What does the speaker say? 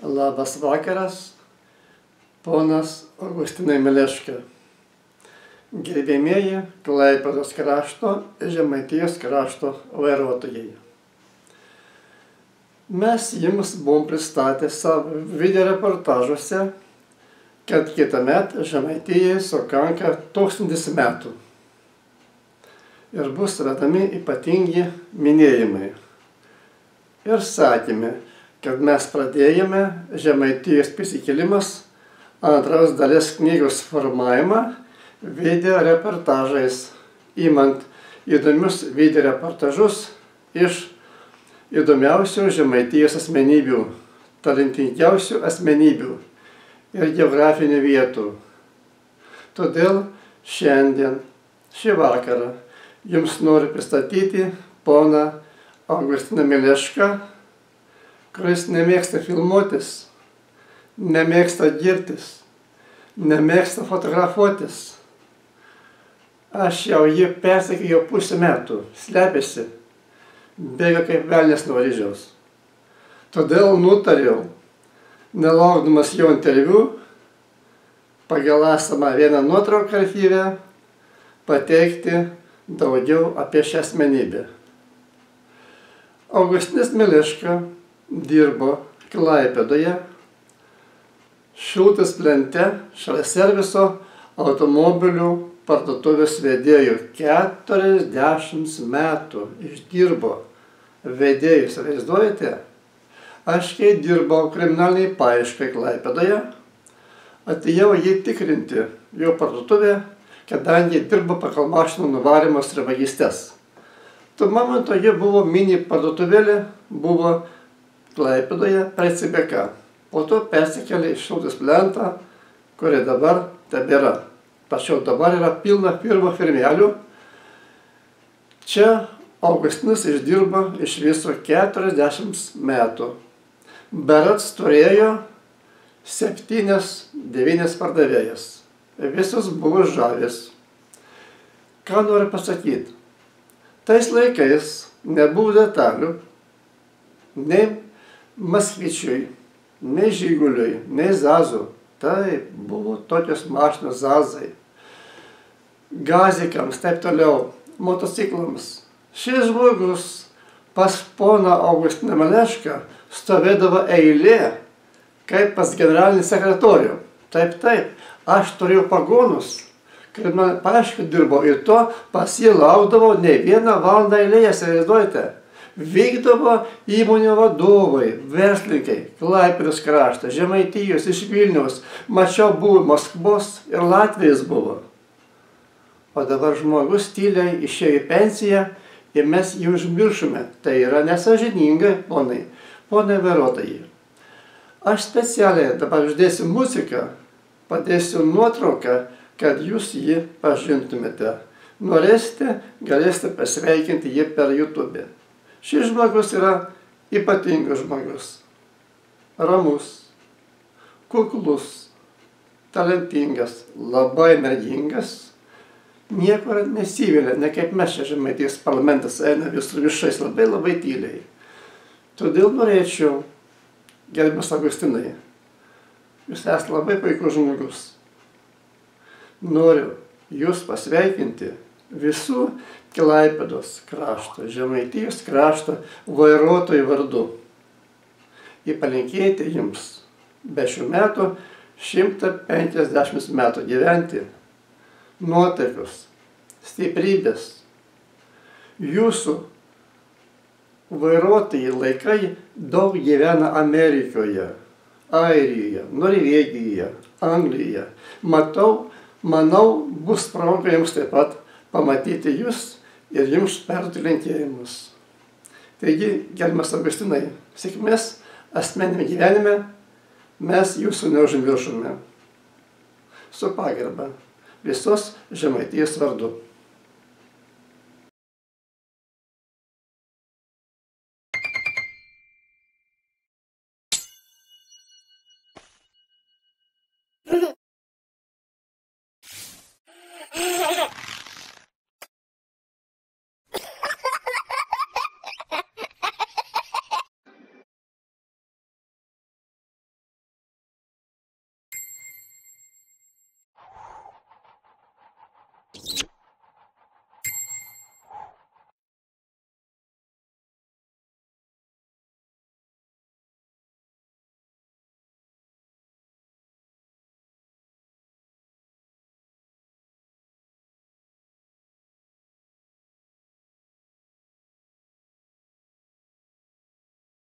Labas vakaras, ponas Augustinai Mileška. Gerbėmieji Klaipėdos krašto ir Žemaitijos krašto vairuotojai. Mes jums buvom pristatę savo video reportažuose, kad kitąmet Žemaitijai sukanka 1000 metų ir bus vedami ypatingi minėjimai. Ir sakėme, kad mes pradėjome Žemaitijos prisikėlimas antros dalies knygos formavimą video reportažais, imant įdomius video reportažus iš įdomiausių Žemaitijos asmenybių, talentingiausių asmenybių ir geografinių vietų. Todėl šiandien, šį vakarą, jums noriu pristatyti poną Augustiną Milešką, kuris nemėgsta filmuotis, nemėgsta girtis, nemėgsta fotografuotis. Aš jau jį persekiojau pusę metų, slepiasi, bėga kaip velnias nuo ryžiaus. Todėl nutariau, nelaukdamas jo interviu, pagal esamą vieną nuotrauką archyve, pateikti daugiau apie šią asmenybę. Augustinas Mileška dirbo Klaipėdoje, Šilutės plente šalia serviso automobilių parduotuvės vedėjų. 40 metų išdirbo vedėjus, vaizduojate? Aš, kai dirbau kriminaliniai paieškai Klaipėdoje, atėjau jį tikrinti jo parduotuvę, kadangi dirbo pagal mašinų nuvarymus ir vagystes. Tuo momentu jie buvo mini parduotuvėlė, buvo Klaipėdoje prie CBK. Po to persikėlė į Šilutės plentą, kuri dabar tebėra. Tačiau dabar yra pilna firmelių. Čia Augustinas išdirbo iš viso 40 metų. Berods turėjo 7-9 pardavėjas. Visos buvo žavės. Ką noriu pasakyti? Tais laikais nebuvo detalių nei Maskvičiui, nei Žiguliui, nei Zazų. Taip, buvo tokios mašinos Zazai. Gazikams, taip toliau, motociklams. Šis žmogus pas poną Augustiną Milešką stovėdavo eilė, kaip pas generalinį sekretorių. Taip, aš turėjau pagonus, kad man paaiškiai dirbau ir to pas jį laukdavo ne vieną valandą eilėje, įsivaizduojate. Vykdavo įmonių vadovai, verslininkai, Klaipėdos kraštą, Žemaitijos, iš Vilniaus. Mačiau, buvo Maskvos ir Latvijos buvo. O dabar žmogus tyliai išėjo į pensiją ir mes jį užmiršome. Tai yra nesąžininga, ponai vairuotojai. Aš specialiai dabar uždėsiu muziką, padėsiu nuotrauką, kad jūs jį pažintumėte. Norėsite, galėsite pasveikinti jį per YouTube. Šis žmogus yra ypatingas žmogus. Ramus, kuklus, talentingas, labai energingas. Niekur nesivelia, ne kaip mes čia Žemaitijos parlamentas eina visur viešais, labai tyliai. Todėl norėčiau, gerbiamas Augustinai, jūs esate labai puikus žmogus. Noriu jūs pasveikinti visų Klaipėdos krašto, Žemaitijos krašto vairuotojų vardu. Ir palinkėti jums be šių metų 150 metų gyventi, nuotaikos, stiprybės. Jūsų vairuotojai laikai daug gyvena Amerikoje, Airijoje, Norvegijoje, Anglijoje. Manau, bus proga jums taip pat pamatyti jūs ir jums perduoti linkėjimus. Taigi, gerbiamas Augustinai, sėkmės asmeniniame gyvenime, mes jūsų neužmiršome. Su pagarba visos Žemaitijos vardu.